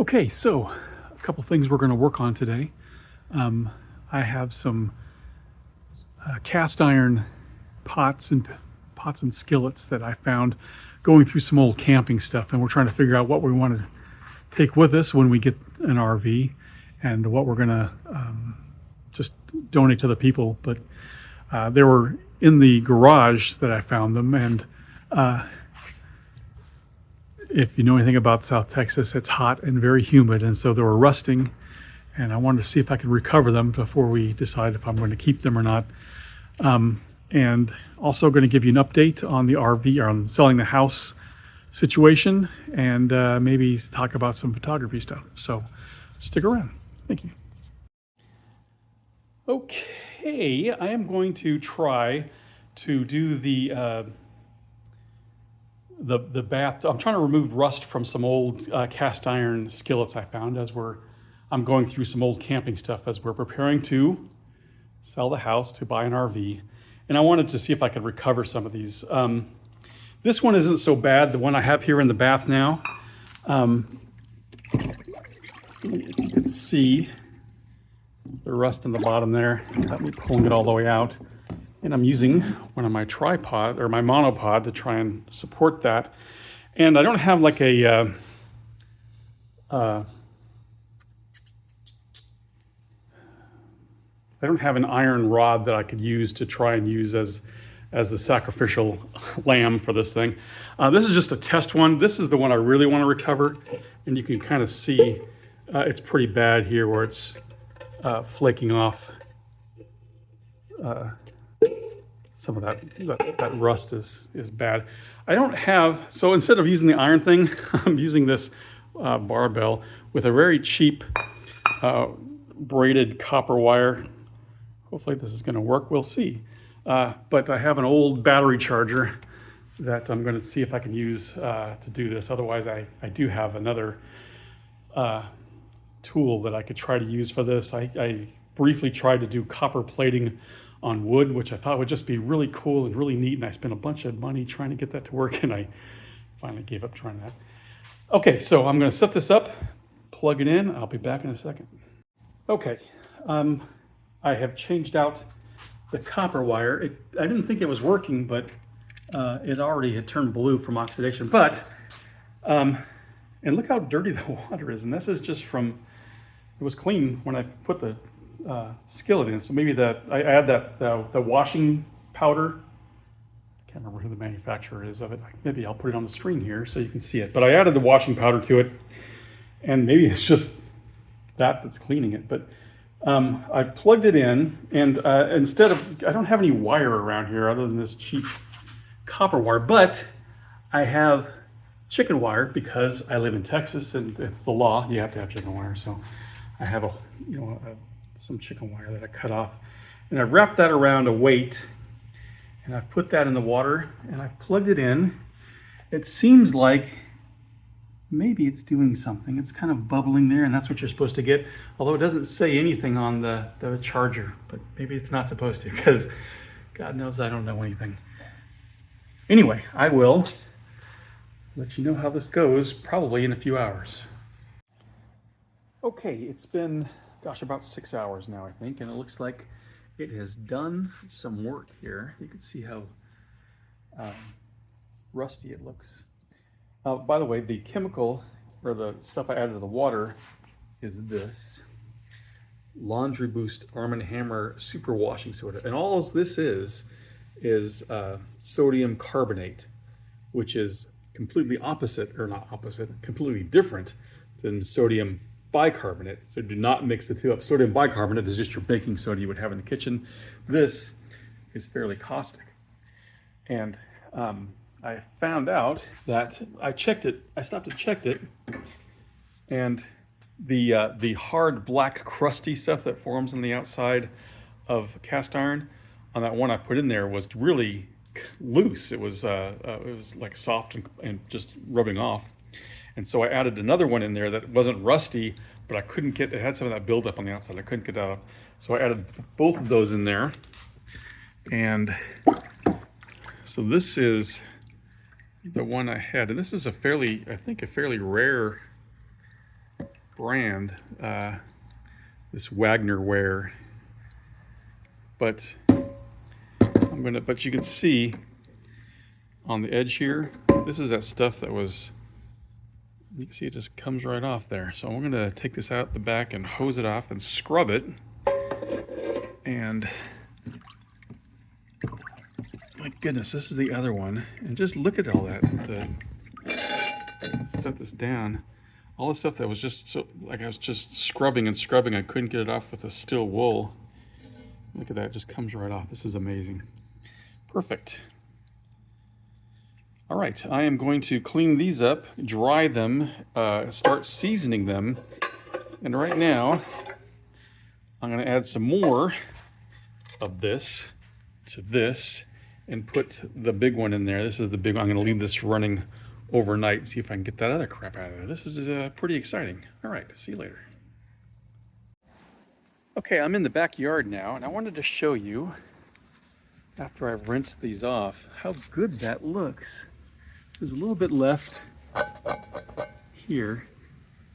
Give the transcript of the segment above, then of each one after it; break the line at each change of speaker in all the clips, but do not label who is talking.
Okay, so a couple things we're going to work on today. I have some cast iron pots and skillets that I found going through some old camping stuff, and we're trying to figure out what we want to take with us when we get an RV, and what we're going to just donate to the people. But they were in the garage that I found them, and if you know anything about South Texas, it's hot and very humid, and so they were rusting, and I wanted to see if I could recover them before we decide if I'm going to keep them or not. And also going to give you an update on the RV, on selling the house situation, and maybe talk about some photography stuff. So stick around. Thank you. Okay, I am going to try to do the bath. I'm trying to remove rust from some old cast iron skillets I found I'm going through some old camping stuff as we're preparing to sell the house to buy an RV. And I wanted to see if I could recover some of these. This one isn't so bad, the one I have here in the bath now. If you can see the rust in the bottom there, got me pulling it all the way out. And I'm using one of my tripod or my monopod to try and support that. And I don't have like a I don't have an iron rod that I could use to try and use as the sacrificial lamb for this thing. This is just a test one. This is the one I really want to recover, and you can kind of see it's pretty bad here where it's flaking off. Some of that rust is bad. I don't have, so instead of using the iron thing, I'm using this barbell with a very cheap braided copper wire. Hopefully this is going to work. We'll see. But I have an old battery charger that I'm going to see if I can use to do this. Otherwise, I do have another tool that I could try to use for this. I briefly tried to do copper plating on wood, which I thought would just be really cool and really neat. And I spent a bunch of money trying to get that to work, and I finally gave up trying that. Okay, so I'm going to set this up, plug it in. I'll be back in a second. Okay. I have changed out the copper wire. I didn't think it was working, but it already had turned blue from oxidation. But, and look how dirty the water is. And this is just from, it was clean when I put the skillet in. So maybe I add the washing powder. I can't remember who the manufacturer is of it. Maybe I'll put it on the screen here so you can see it. But I added the washing powder to it, and maybe it's just that's cleaning it. But I've plugged it in, and instead of, I don't have any wire around here other than this cheap copper wire, but I have chicken wire because I live in Texas and it's the law. You have to have chicken wire. So I have some chicken wire that I cut off, and I've wrapped that around a weight, and I've put that in the water, and I've plugged it in. It seems like maybe it's doing something. It's kind of bubbling there, and that's what you're supposed to get. Although it doesn't say anything on the charger, but maybe it's not supposed to, because God knows I don't know anything. Anyway, I will let you know how this goes probably in a few hours. Okay, it's been, gosh, about 6 hours now, I think, and it looks like it has done some work here. You can see how rusty it looks. By the way, the chemical, or the stuff I added to the water, is this Laundry Boost Arm & Hammer Super Washing Soda. And all this is sodium carbonate, which is completely opposite, or not opposite, completely different than sodium bicarbonate. So do not mix the two up. Sodium bicarbonate is just your baking soda you would have in the kitchen. This is fairly caustic. And I found out that I stopped and checked it, and the hard black crusty stuff that forms on the outside of cast iron on that one I put in there was really loose. It was like soft and just rubbing off. And so I added another one in there that wasn't rusty, but I couldn't get, it had some of that buildup on the outside. I couldn't get that off. So I added both of those in there. And so this is the one I had. And this is I think a fairly rare brand, this Wagner ware. But but you can see on the edge here, this is that stuff that was, you can see it just comes right off there. So I'm gonna take this out the back and hose it off and scrub it. And my goodness, this is the other one. And just look at all that. Set this down. All the stuff that was just so, like I was just scrubbing and scrubbing, I couldn't get it off with a steel wool. Look at that, it just comes right off. This is amazing. Perfect. All right, I am going to clean these up, dry them, start seasoning them. And right now, I'm gonna add some more of this to this and put the big one in there. This is the big one. I'm gonna leave this running overnight, see if I can get that other crap out of there. This is pretty exciting. All right, see you later. Okay, I'm in the backyard now, and I wanted to show you, after I've rinsed these off, how good that looks. There's a little bit left here,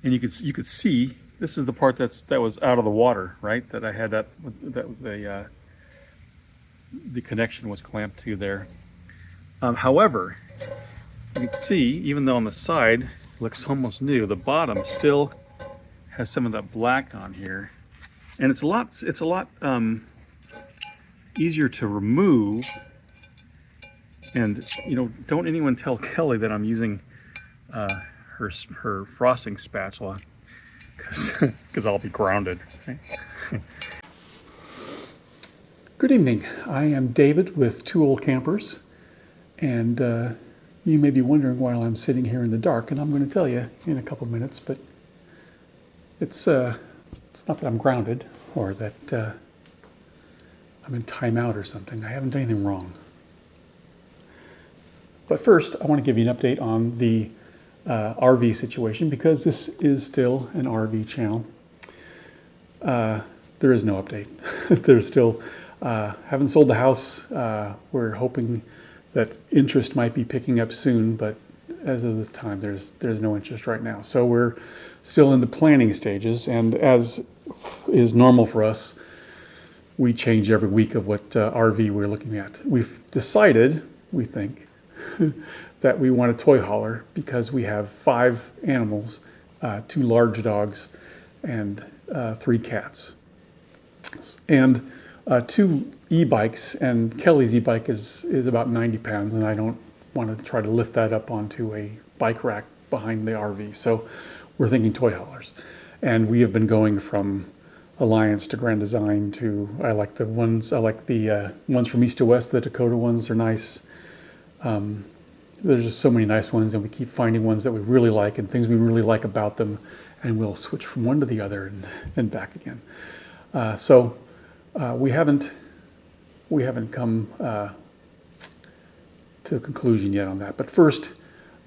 and you could see this is the part that was out of the water, right? That I had that the connection was clamped to there. However, you can see, even though on the side it looks almost new, the bottom still has some of that black on here, and it's a lot easier to remove. And you know, don't anyone tell Kelly that I'm using her frosting spatula, because I'll be grounded. Okay? Good evening. I am David with Two Old Campers, and you may be wondering why I'm sitting here in the dark, and I'm going to tell you in a couple minutes. But it's not that I'm grounded or that I'm in timeout or something. I haven't done anything wrong. But first, I want to give you an update on the RV situation, because this is still an RV channel. There is no update. There's still, haven't sold the house. We're hoping that interest might be picking up soon, but as of this time, there's no interest right now. So we're still in the planning stages, and as is normal for us, we change every week of what RV we're looking at. We've decided, we think, that we want a toy hauler because we have 5 animals, 2 large dogs and 3 cats, and 2 e-bikes, and Kelly's e-bike is about 90 pounds, and I don't want to try to lift that up onto a bike rack behind the RV. So we're thinking toy haulers, and we have been going from Alliance to Grand Design to, I like the ones from East to West. The Dakota ones are nice. There's just so many nice ones, and we keep finding ones that we really like and things we really like about them, and we'll switch from one to the other and back again. So we haven't come to a conclusion yet on that. But first,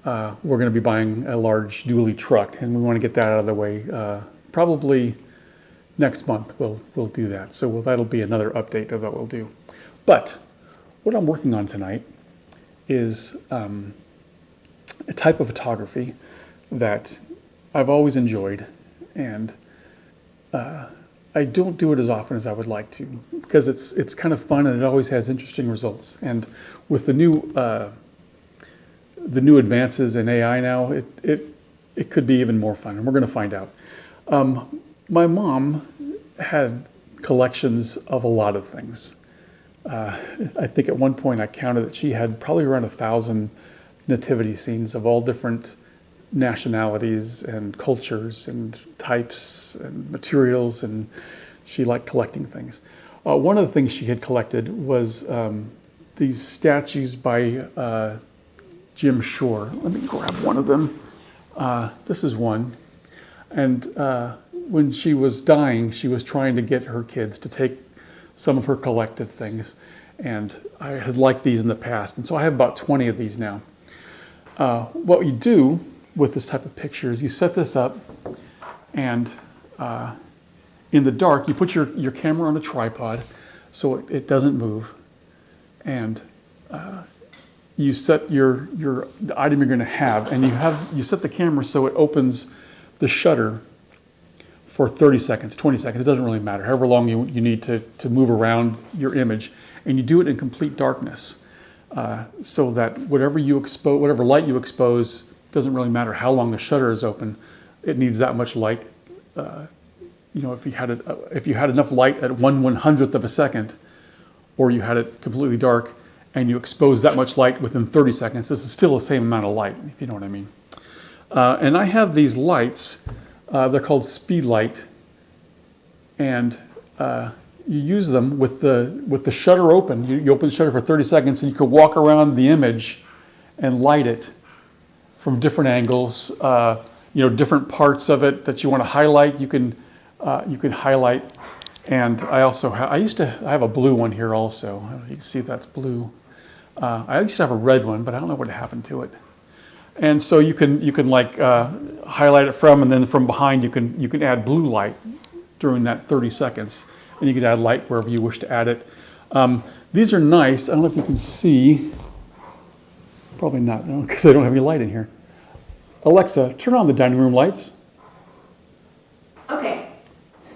we're going to be buying a large dually truck, and we want to get that out of the way. Probably next month we'll do that. So that'll be another update of what we'll do. But what I'm working on tonight is a type of photography that I've always enjoyed, and I don't do it as often as I would like to, because it's kind of fun and it always has interesting results. And with the new advances in AI now, it could be even more fun, and we're going to find out. My mom had collections of a lot of things. I think at one point I counted that she had probably around 1,000 nativity scenes of all different nationalities and cultures and types and materials, and she liked collecting things. One of the things she had collected was these statues by Jim Shore. Let me grab one of them. This is one. And when she was dying, she was trying to get her kids to take some of her collective things, and I had liked these in the past, and so I have about 20 of these now. What you do with this type of picture is you set this up, and in the dark you put your camera on a tripod so it doesn't move, and you set the item you're going to have, and you set the camera so it opens the shutter for 30 seconds, 20 seconds, it doesn't really matter, however long you need to move around your image. And you do it in complete darkness, so that whatever light you expose, doesn't really matter how long the shutter is open. It needs that much light. You know, if you had enough light at 1/100th of a second, or you had it completely dark, and you expose that much light within 30 seconds, this is still the same amount of light, if you know what I mean. And I have these lights, they're called speed light, and you use them with the shutter open. You open the shutter for 30 seconds, and you can walk around the image and light it from different angles. You know, different parts of it that you want to highlight, you can highlight. And I also I have a blue one here also. You can see that's blue. I used to have a red one, but I don't know what happened to it. And so you can like highlight it from, and then from behind you can add blue light during that 30 seconds, and you can add light wherever you wish to add it. These are nice. I don't know if you can see. Probably not, because I don't have any light in here. Alexa, turn on the dining room lights.
Okay.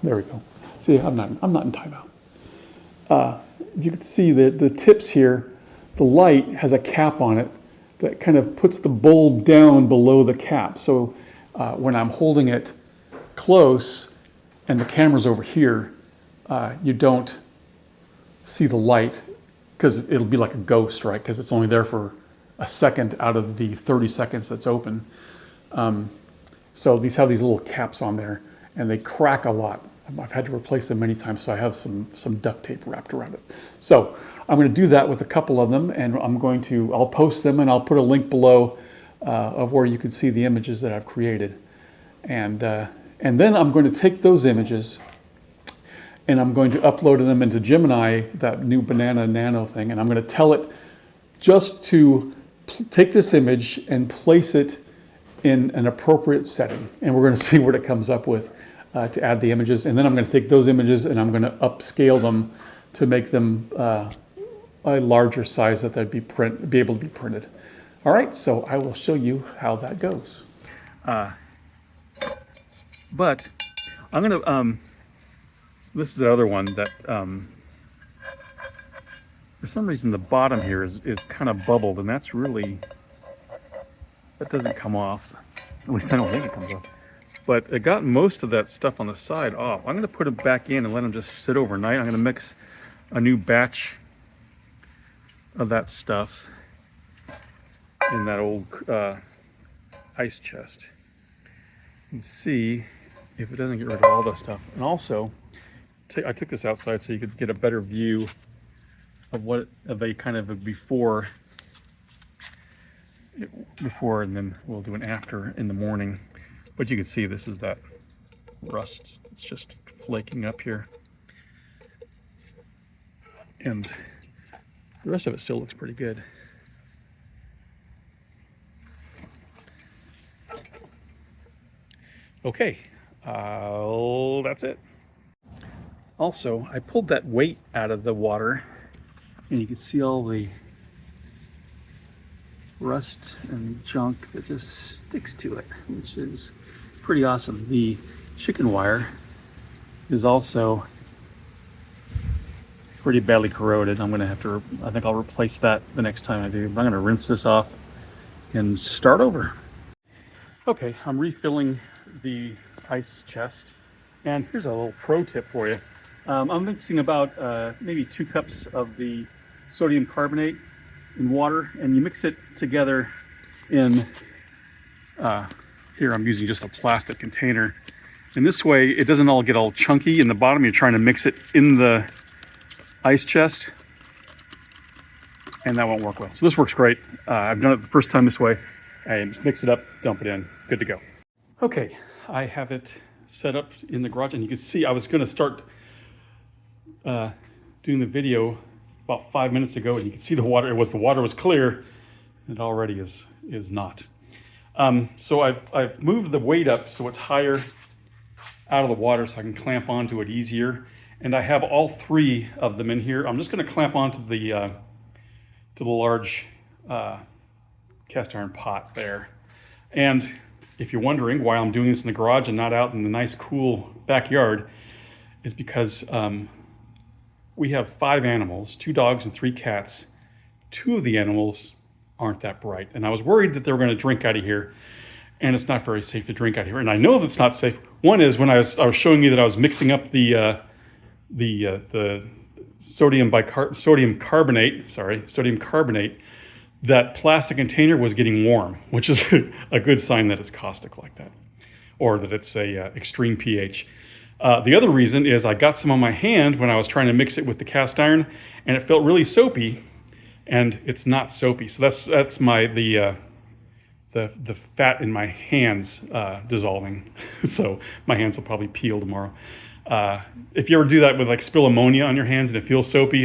There we go. See, I'm not in timeout. You can see the tips here. The light has a cap on it that kind of puts the bulb down below the cap. So when I'm holding it close and the camera's over here, you don't see the light, because it'll be like a ghost, right? Because it's only there for a second out of the 30 seconds that's open. So these have these little caps on there, and they crack a lot. I've had to replace them many times, so I have some duct tape wrapped around it. So I'm going to do that with a couple of them, and I'll post them, and I'll put a link below of where you can see the images that I've created. And then I'm going to take those images, and I'm going to upload them into Gemini, that new Banana Nano thing, and I'm going to tell it just to take this image and place it in an appropriate setting. And we're going to see what it comes up with to add the images. And then I'm going to take those images and I'm going to upscale them to make them a larger size that they'd be able to be printed. All right, so I will show you how that goes. But I'm going to, this is the other one that, for some reason the bottom here is kind of bubbled, and that doesn't come off. At least I don't think it comes off. But it got most of that stuff on the side off. I'm going to put them back in and let them just sit overnight. I'm going to mix a new batch of that stuff in that old ice chest and see if it doesn't get rid of all the stuff. And also, I took this outside so you could get a better view of a kind of a before, and then we'll do an after in the morning. But you can see this is that rust. It's just flaking up here. And the rest of it still looks pretty good. Okay, that's it. Also, I pulled that weight out of the water, and you can see all the rust and junk that just sticks to it, which is pretty awesome. The chicken wire is also pretty badly corroded. I'm gonna have to, I think I'll replace that the next time I do. But I'm gonna rinse this off and start over. Okay, I'm refilling the ice chest, and here's a little pro tip for you. I'm mixing about maybe 2 cups of the sodium carbonate in water, and you mix it together in, here I'm using just a plastic container. And this way it doesn't all get all chunky in the bottom. You're trying to mix it in the ice chest, and that won't work well. So this works great. I've done it the first time this way. I just mix it up, dump it in, good to go. Okay, I have it set up in the garage, and you can see I was gonna start doing the video about 5 minutes ago, and you can see the water was clear. It already is not. So I've moved the weight up so it's higher out of the water, so I can clamp onto it easier. And I have all 3 of them in here. I'm just going to clamp onto the large cast iron pot there. And if you're wondering why I'm doing this in the garage and not out in the nice, cool backyard, is because we have 5 animals, 2 dogs and 3 cats. 2 of the animals aren't that bright, and I was worried that they were going to drink out of here, and it's not very safe to drink out of here. And I know that it's not safe. One is when I was showing you that I was mixing up the sodium carbonate. That plastic container was getting warm, which is a good sign that it's caustic like that, or that it's a extreme pH. The other reason is I got some on my hand when I was trying to mix it with the cast iron, and it felt really soapy, and it's not soapy. So that's the fat in my hands dissolving. So my hands will probably peel tomorrow. If you ever do that with like spill ammonia on your hands and it feels soapy,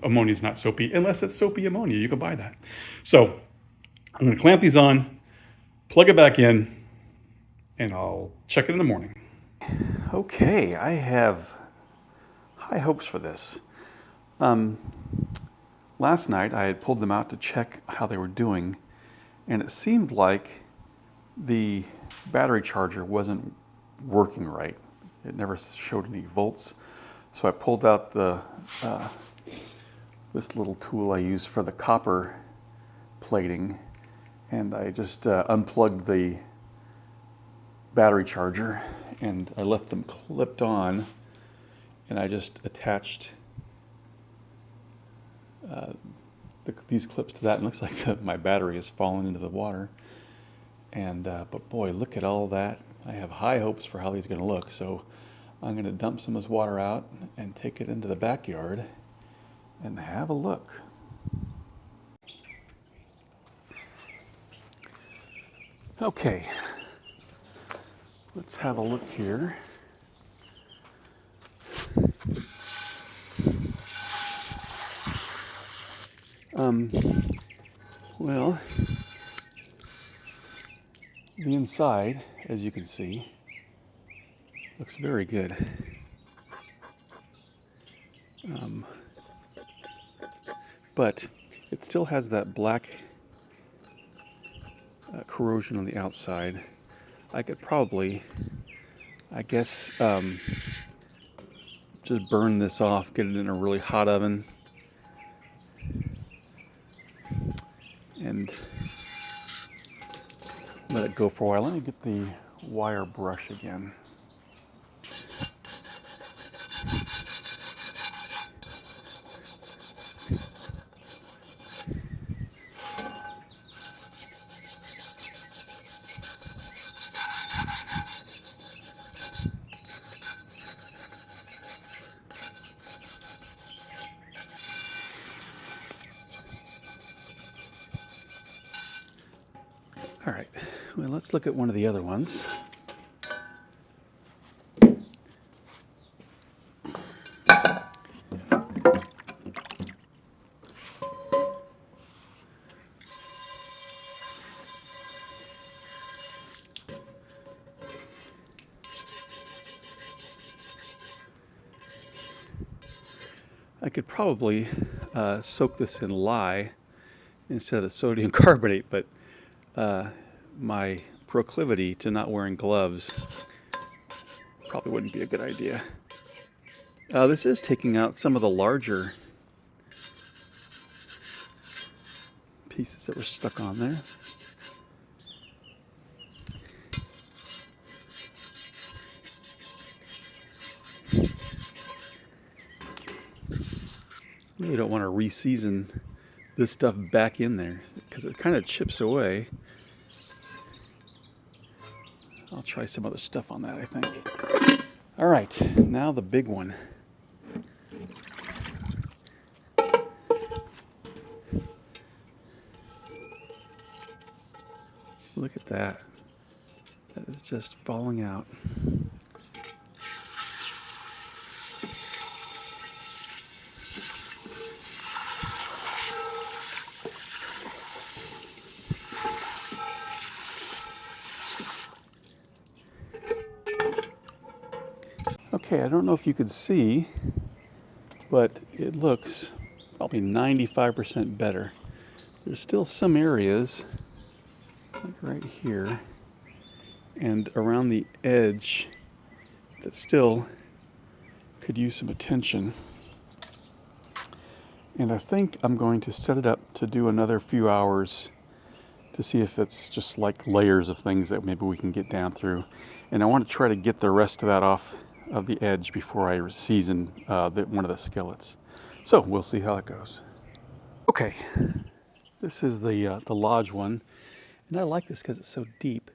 ammonia is not soapy unless it's soapy ammonia. You can buy that. So I'm going to clamp these on, plug it back in, and I'll check it in the morning. Okay, I have high hopes for this. Last night I had pulled them out to check how they were doing, and it seemed like the battery charger wasn't working right. It never showed any volts. So I pulled out this little tool I use for the copper plating, and I just unplugged the battery charger, and I left them clipped on, and I just attached these clips to that, and it looks like my battery has fallen into the water. And but boy, look at all that. I have high hopes for how these are going to look. So I'm going to dump some of this water out and take it into the backyard and have a look. Okay, let's have a look here. Well, the inside, as you can see, looks very good. But it still has that black corrosion on the outside. I could probably, I guess, just burn this off, get it in a really hot oven, and let it go for a while. Let me get the wire brush again. All right, well, let's look at one of the other ones. I could probably soak this in lye instead of the sodium carbonate, but my proclivity to not wearing gloves probably wouldn't be a good idea. This is taking out some of the larger pieces that were stuck on there. Really don't want to re-season this stuff back in there because it kind of chips away. I'll try some other stuff on that, I think. All right, now the big one. Look at that. That is just falling out. Okay, I don't know if you could see, but it looks probably 95% better. There's still some areas, like right here, and around the edge that still could use some attention. And I think I'm going to set it up to do another few hours to see if it's just like layers of things that maybe we can get down through. And I want to try to get the rest of that off of the edge before I season one of the skillets. So we'll see how it goes. Okay, this is the lodge one, and I like this because it's so deep.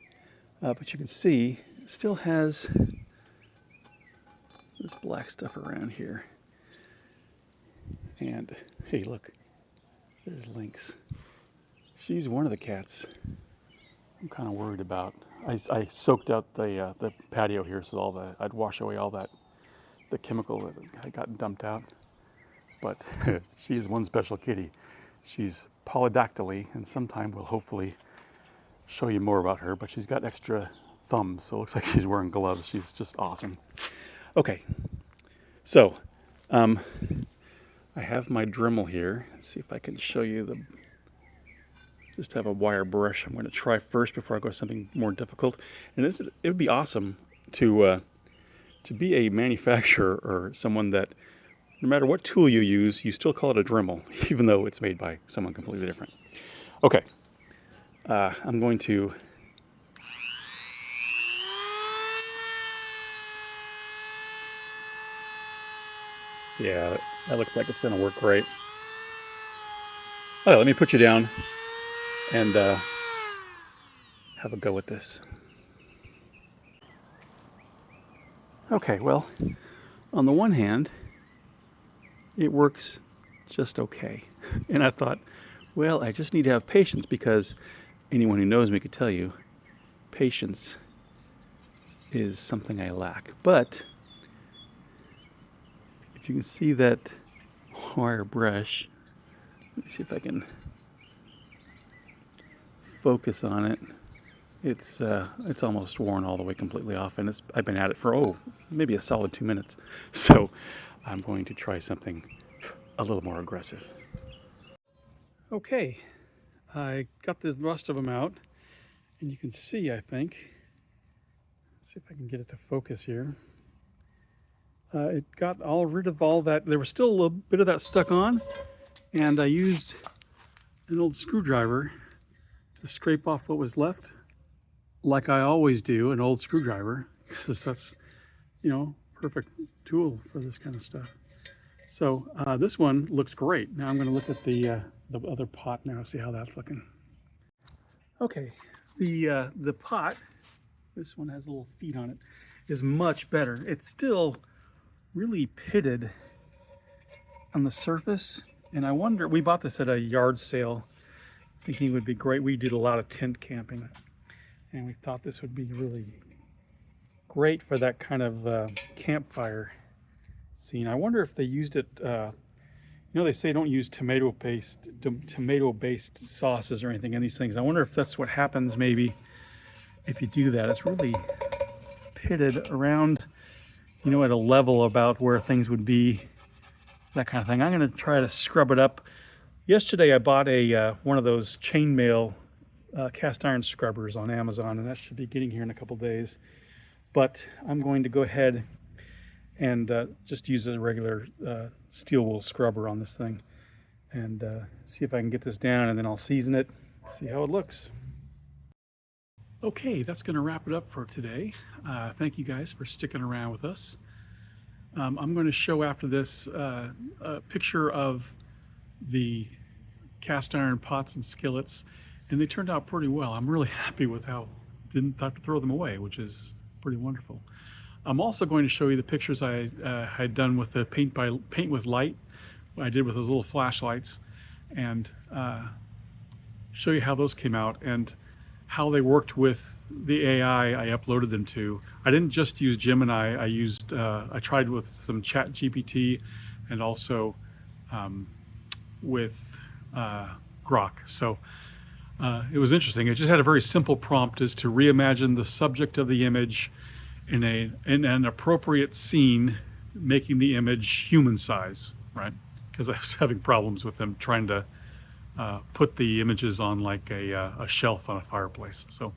But you can see it still has this black stuff around here. And hey, look, there's Lynx. She's one of the cats I'm kind of worried about. I soaked out the patio here so I'd wash away all the chemical that had gotten dumped out. But she is one special kitty. She's polydactyly, and sometime we'll hopefully show you more about her. But she's got extra thumbs, so it looks like she's wearing gloves. She's just awesome. Okay, so I have my Dremel here. Let's see if I can show you just have a wire brush I'm going to try first before I go to something more difficult. And it would be awesome to be a manufacturer or someone that no matter what tool you use, you still call it a Dremel, even though it's made by someone completely different. Okay, I'm going to yeah, that looks like it's going to work great. Oh, let me put you down and have a go at this. Okay, well, on the one hand, it works just okay. And I thought, well, I just need to have patience, because anyone who knows me could tell you, patience is something I lack. But if you can see that wire brush, let me see if I can focus on it. It's almost worn all the way completely off, and I've been at it for maybe a solid 2 minutes. So I'm going to try something a little more aggressive. Okay, I got the rest of them out, and you can see, I think, let's see if I can get it to focus here. It got all rid of all that. There was still a little bit of that stuck on, and I used an old screwdriver to scrape off what was left, like I always do, an old screwdriver, because that's, perfect tool for this kind of stuff. So this one looks great. Now I'm going to look at the other pot now, see how that's looking. Okay, the pot, this one has little feet on it, is much better. It's still really pitted on the surface, and I wonder, we bought this at a yard sale thinking it would be great. We did a lot of tent camping, and we thought this would be really great for that kind of campfire scene. I wonder if they used it, they say don't use tomato-based sauces or anything in these things. I wonder if that's what happens maybe if you do that. It's really pitted around, at a level about where things would be, that kind of thing. I'm going to try to scrub it up. Yesterday I bought one of those chainmail cast iron scrubbers on Amazon, and that should be getting here in a couple days. But I'm going to go ahead and just use a regular steel wool scrubber on this thing and see if I can get this down, and then I'll season it, see how it looks. Okay, that's going to wrap it up for today. Thank you guys for sticking around with us. I'm going to show after this a picture of the cast iron pots and skillets, and they turned out pretty well. I'm really happy with how I didn't have to throw them away, which is pretty wonderful. I'm also going to show you the pictures I had done with the paint with light. I did with those little flashlights, and show you how those came out and how they worked with the AI I uploaded them to. I didn't just use Gemini. I tried with some Chat GPT and also with Grok. So it was interesting. It just had a very simple prompt, is to reimagine the subject of the image in an appropriate scene, making the image human size, right? Because I was having problems with them trying to put the images on like a shelf on a fireplace. So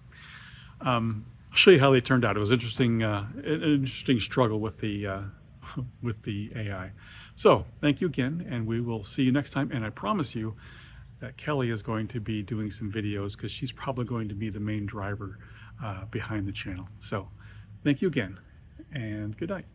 I'll show you how they turned out. It was interesting, an interesting struggle with the with the AI. So thank you again, and we will see you next time. And I promise you that Kelly is going to be doing some videos because she's probably going to be the main driver behind the channel. So thank you again, and good night.